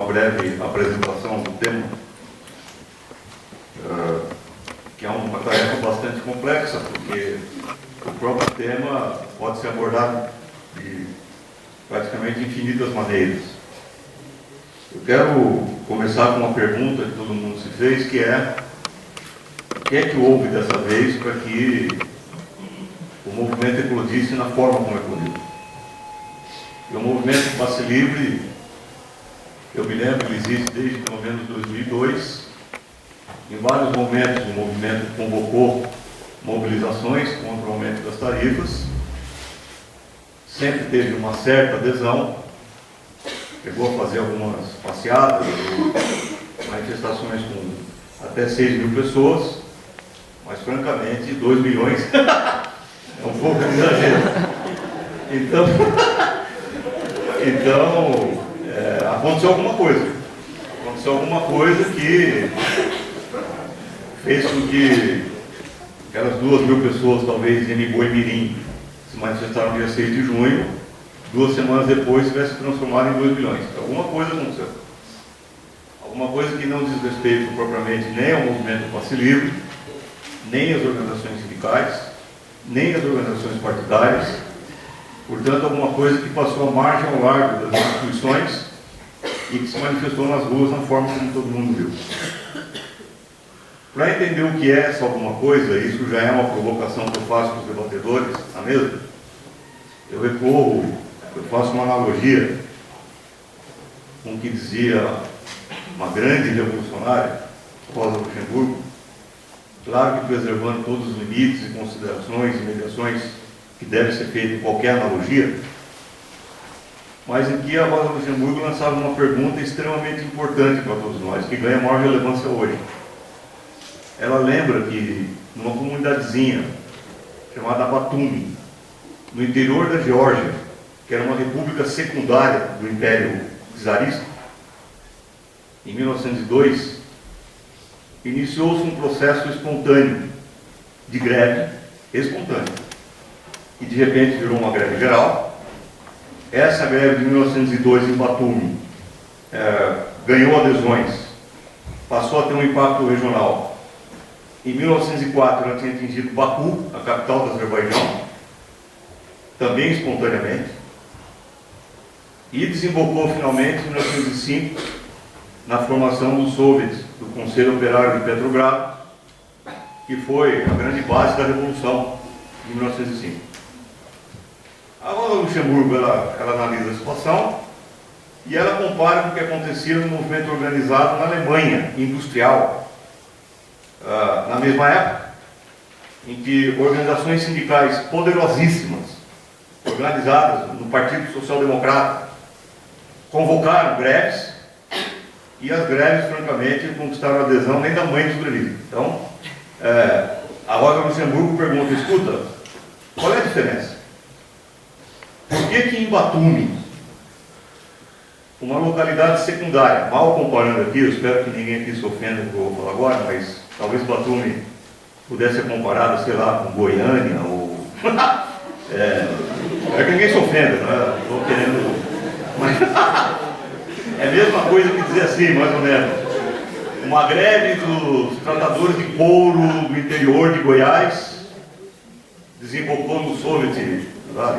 Uma breve apresentação do tema, que é uma tarefa bastante complexa, porque o próprio tema pode ser abordado de praticamente infinitas maneiras. Eu quero começar com uma pergunta que todo mundo se fez, que é: o que é que houve dessa vez para que o movimento eclodisse na forma como eclodiu? E o movimento Passe Livre, eu me lembro que ele existe desde pelo menos 2002. Em vários momentos o movimento convocou mobilizações contra o aumento das tarifas. Sempre teve uma certa adesão. Chegou a fazer algumas passeadas, manifestações com até 6 mil pessoas. Mas francamente, 2 milhões é um pouco de exagero. Então aconteceu alguma coisa. Aconteceu alguma coisa que fez com que aquelas 2 mil pessoas, talvez em Boimirim, se manifestaram no dia 6 de junho, 2 semanas depois tivesse se transformado em 2 milhões. Então, alguma coisa aconteceu. Alguma coisa que não diz respeito propriamente nem ao movimento Passe Livre, nem às organizações sindicais, nem às organizações partidárias. Portanto, alguma coisa que passou a margem ao largo das instituições e que se manifestou nas ruas na forma como todo mundo viu. Para entender o que é essa alguma coisa, isso já é uma provocação que eu faço para os debatedores na mesa, eu faço uma analogia com o que dizia uma grande revolucionária, Rosa Luxemburgo, claro que preservando todos os limites e considerações e mediações que deve ser feito em qualquer analogia, mas em que a Rosa Luxemburgo lançava uma pergunta extremamente importante para todos nós, que ganha maior relevância hoje. Ela lembra que numa comunidadezinha chamada Batumi, no interior da Geórgia, que era uma república secundária do Império Czarista, em 1902, iniciou-se um processo espontâneo de greve, espontâneo, e de repente virou uma greve geral. Essa greve de 1902 em Batumi ganhou adesões, passou a ter um impacto regional. Em 1904 ela tinha atingido Baku, a capital do Azerbaijão, também espontaneamente, e desembocou finalmente em 1905 na formação do Soviet, do Conselho Operário de Petrogrado, que foi a grande base da Revolução de 1905. A Rosa Luxemburgo ela analisa a situação e ela compara com o que acontecia no movimento organizado na Alemanha, industrial, na mesma época, em que organizações sindicais poderosíssimas, organizadas no Partido Social Democrata, convocaram greves, e as greves, francamente, não conquistaram a adesão nem da mãe dos grevistas. Então, a Rosa Luxemburgo pergunta: escuta, qual é a diferença? Por que em Batumi, uma localidade secundária, mal comparando aqui, eu espero que ninguém aqui se ofenda com o que eu vou falar agora, mas talvez Batumi pudesse ser comparada, sei lá, com Goiânia, ou... é que ninguém se ofenda, não estou querendo... Mas... é a mesma coisa que dizer assim, mais ou menos. Uma greve dos tratadores de couro do interior de Goiás desembocou no Soviet, lá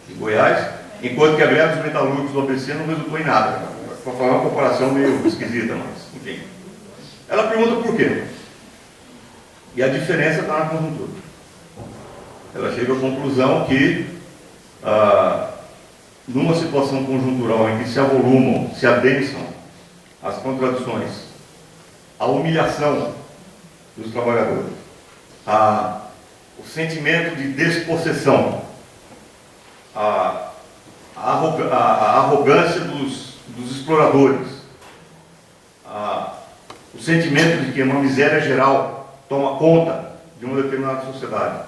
de Goiás, enquanto que a greve dos metalúrgicos do ABC não resultou em nada. Para fazer uma comparação meio esquisita, mas enfim. Ela pergunta por quê. E a diferença está na conjuntura. Ela chega à conclusão que, numa situação conjuntural em que se avolumam, se adensam as contradições, a humilhação dos trabalhadores, o sentimento de despossessão, a arrogância dos exploradores, o sentimento de que uma miséria geral toma conta de uma determinada sociedade,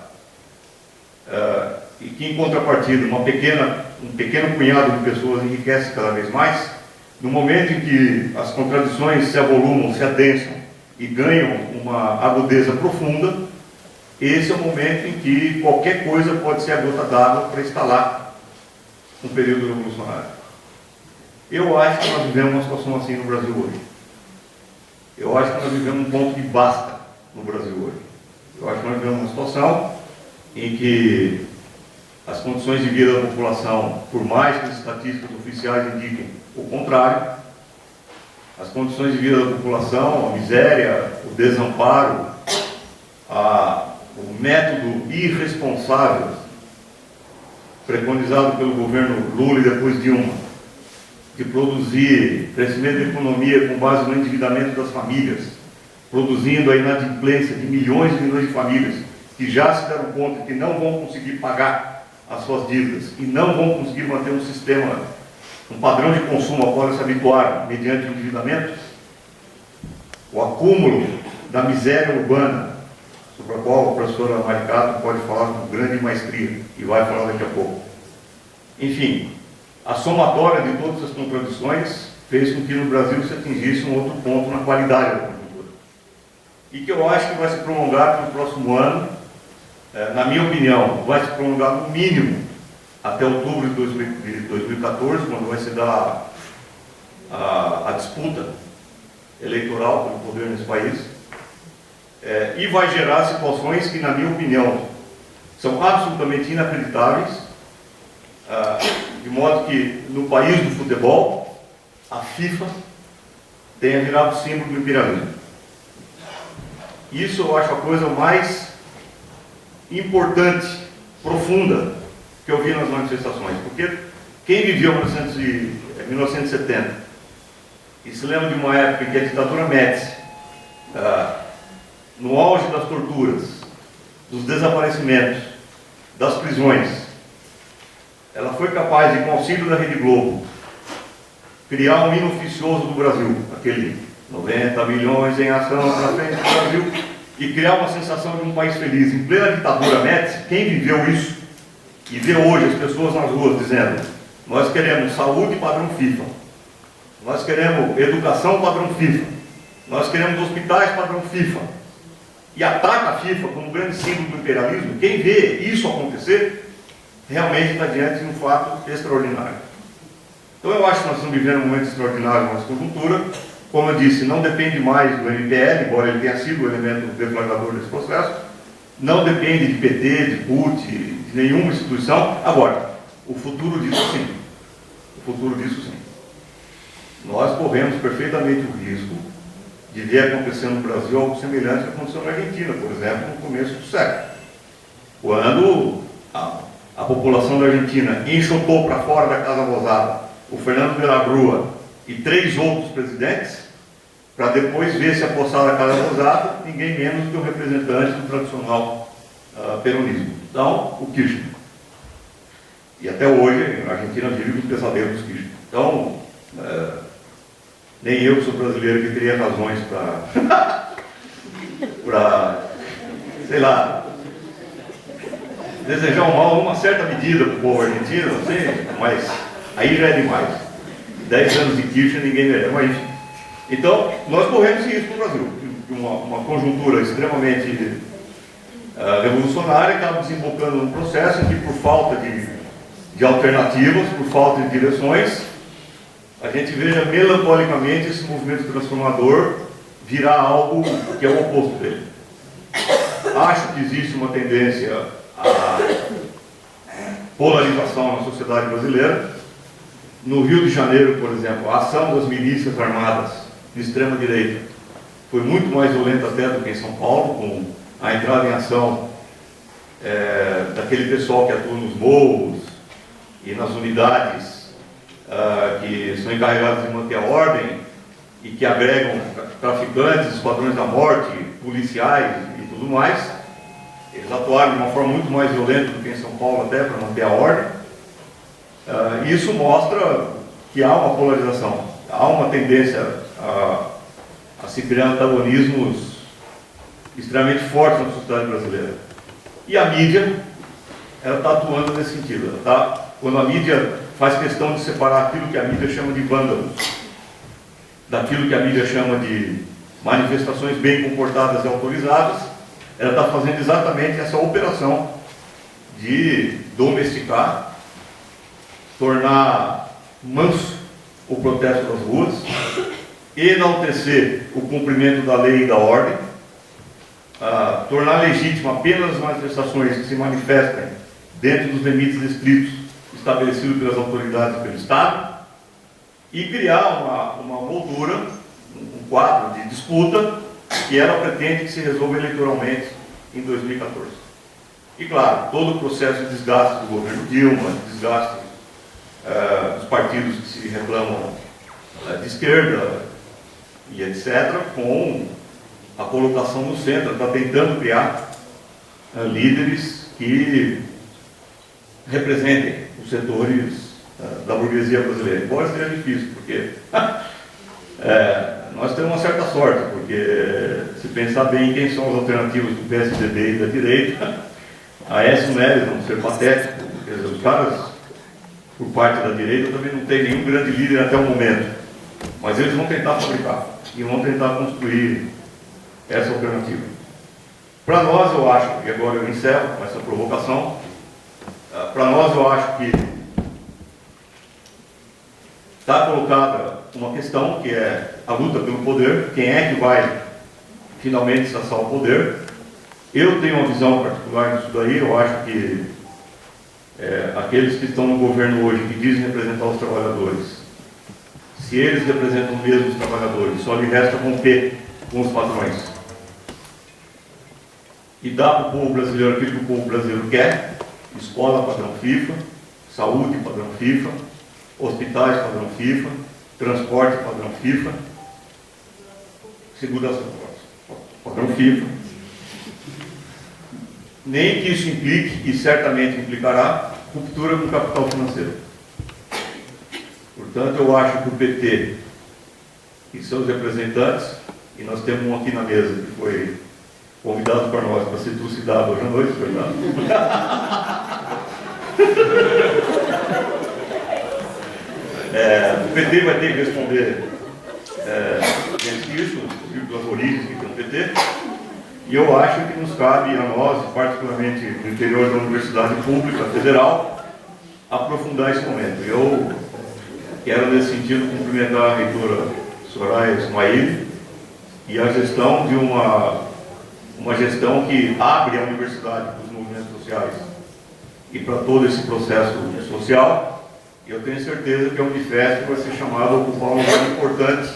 e que, em contrapartida, um pequeno punhado de pessoas enriquece cada vez mais. No momento em que as contradições se avolumam, se adensam e ganham uma agudeza profunda, esse é o momento em que qualquer coisa pode ser a gota d'água para instalar um período revolucionário. Eu acho que nós vivemos uma situação assim no Brasil hoje. Eu acho que nós vivemos um ponto de basta no Brasil hoje. Eu acho que nós vivemos uma situação em que as condições de vida da população, por mais que as estatísticas oficiais indiquem o contrário, as condições de vida da população, a miséria, o desamparo, o método irresponsável preconizado pelo governo Lula e depois Dilma, de produzir crescimento da economia com base no endividamento das famílias, produzindo a inadimplência de milhões e milhões de famílias que já se deram conta que não vão conseguir pagar as suas dívidas e não vão conseguir manter um sistema, um padrão de consumo ao qual se habituaram mediante o endividamento, o acúmulo da miséria urbana, sobre a qual a professora Maricato pode falar com grande maestria e vai falar daqui a pouco. Enfim, a somatória de todas as contradições fez com que no Brasil se atingisse um outro ponto na qualidade da conjuntura. E que eu acho que vai se prolongar para o próximo ano, na minha opinião, vai se prolongar no mínimo até outubro de 2014, quando vai se dar a disputa eleitoral pelo poder nesse país, e vai gerar situações que, na minha opinião, são absolutamente inacreditáveis, de modo que, no país do futebol, a FIFA tenha virado símbolo do imperialismo. Isso eu acho a coisa mais importante, profunda, que eu vi nas manifestações, porque quem viveu 1970 e se lembra de uma época em que a ditadura Médici, no auge das torturas, dos desaparecimentos, das prisões, ela foi capaz de, com auxílio da Rede Globo, criar um hino oficioso do Brasil, aquele 90 milhões em ação para frente do Brasil, e criar uma sensação de um país feliz. Em plena ditadura Médici, quem viveu isso e vê hoje as pessoas nas ruas dizendo: nós queremos saúde padrão FIFA, nós queremos educação padrão FIFA, nós queremos hospitais padrão FIFA, e ataca a FIFA como grande símbolo do imperialismo, quem vê isso acontecer realmente está diante de um fato extraordinário. Então eu acho que nós estamos vivendo um momento extraordinário na nossa conjuntura. Como eu disse, não depende mais do MPL, embora ele tenha sido o elemento deflagrador desse processo, não depende de PT, de CUT, de nenhuma instituição. Agora, o futuro disso sim. O futuro disso sim. Nós corremos perfeitamente o risco de ver acontecer no Brasil algo semelhante ao que aconteceu na Argentina, por exemplo, no começo do século. Quando a população da Argentina enxotou para fora da Casa Rosada o Fernando de la Rúa e 3 outros presidentes, para depois ver se apossar da Casa Rosada ninguém menos que o representante do tradicional peronismo. Então, o Kirchner. E até hoje a Argentina vive com os pesadelos dos Kirchner. Então, nem eu, que sou brasileiro, que teria razões para sei lá, desejar um mal numa certa medida para o povo argentino, não sei, mas aí já é demais. 10 anos de Kirchner ninguém merece, mas enfim. Então, nós corremos isso no Brasil. Uma conjuntura extremamente revolucionária acaba desembocando num processo em que, por falta de alternativas, por falta de direções, a gente veja melancolicamente esse movimento transformador virar algo que é o oposto dele. Acho que existe uma tendência à polarização na sociedade brasileira. No Rio de Janeiro, por exemplo, a ação das milícias armadas de extrema-direita foi muito mais violenta até do que em São Paulo, com a entrada em ação daquele pessoal que atua nos morros e nas unidades que são encarregados de manter a ordem e que agregam traficantes, esquadrões da morte, policiais e tudo mais. Eles atuaram de uma forma muito mais violenta do que em São Paulo até para manter a ordem. Isso mostra que há uma polarização, há uma tendência a se criar antagonismos extremamente fortes na sociedade brasileira. E a mídia, ela está atuando nesse sentido. Quando a mídia faz questão de separar aquilo que a mídia chama de vândalos, daquilo que a mídia chama de manifestações bem comportadas e autorizadas, ela está fazendo exatamente essa operação de domesticar, tornar manso o protesto das ruas, enaltecer o cumprimento da lei e da ordem, tornar legítima apenas as manifestações que se manifestem dentro dos limites estritos estabelecidos pelas autoridades e pelo Estado, e criar uma moldura, um quadro de disputa que ela pretende que se resolva eleitoralmente em 2014. E claro, todo o processo de desgaste do governo Dilma, de desgaste dos partidos que se reclamam de esquerda e etc., com a colocação no centro, está tentando criar líderes que representem os setores da burguesia brasileira. Embora seja difícil, porque nós temos uma certa sorte, porque se pensar bem quem são as alternativas do PSDB e da direita, a Aécio Neves, vamos ser patético, quer dizer, os caras, por parte da direita, também não tem nenhum grande líder até o momento, mas eles vão tentar fabricar e vão tentar construir essa alternativa. Para nós, eu acho, e agora eu encerro com essa provocação, para nós eu acho que está colocada uma questão que é a luta pelo poder, quem é que vai finalmente saciar o poder. Eu tenho uma visão particular disso daí, eu acho que aqueles que estão no governo hoje, que dizem representar os trabalhadores, se eles representam mesmo os trabalhadores, só lhe resta romper com os patrões e dar para o povo brasileiro aquilo que o povo brasileiro quer: escola padrão FIFA, saúde padrão FIFA, hospitais padrão FIFA, transporte padrão FIFA, segurança padrão FIFA. Nem que isso implique, e certamente implicará, ruptura com o capital financeiro. Portanto, eu acho que o PT e seus representantes, e nós temos um aqui na mesa que foi convidado para nós para ser trucidado hoje à noite, verdade? O PT vai ter que responder isso, pelas origens que tem o PT, e eu acho que nos cabe a nós, particularmente no interior da Universidade Pública Federal, aprofundar esse momento. Eu quero, nesse sentido, cumprimentar a reitora Soraya Ismail e a gestão de uma gestão que abre a universidade para os movimentos sociais e para todo esse processo social. Eu tenho certeza que a Unifesp vai ser chamada a ocupar um lugar importante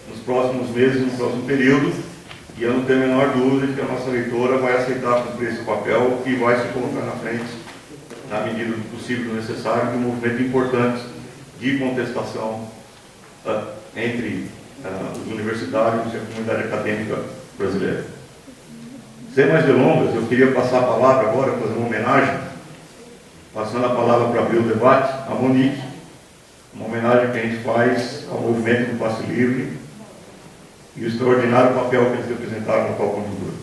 nos próximos meses, no próximo período, e eu não tenho a menor dúvida de que a nossa reitora vai aceitar cumprir esse papel e vai se colocar na frente, na medida do possível e do necessário, de um movimento importante de contestação entre os universitários e a comunidade acadêmica brasileira. Sem mais delongas, eu queria passar a palavra agora, fazer uma homenagem, passando a palavra para abrir o debate, a Monique, uma homenagem que a gente faz ao movimento do Passe Livre e o extraordinário papel que eles representaram na atual conjuntura.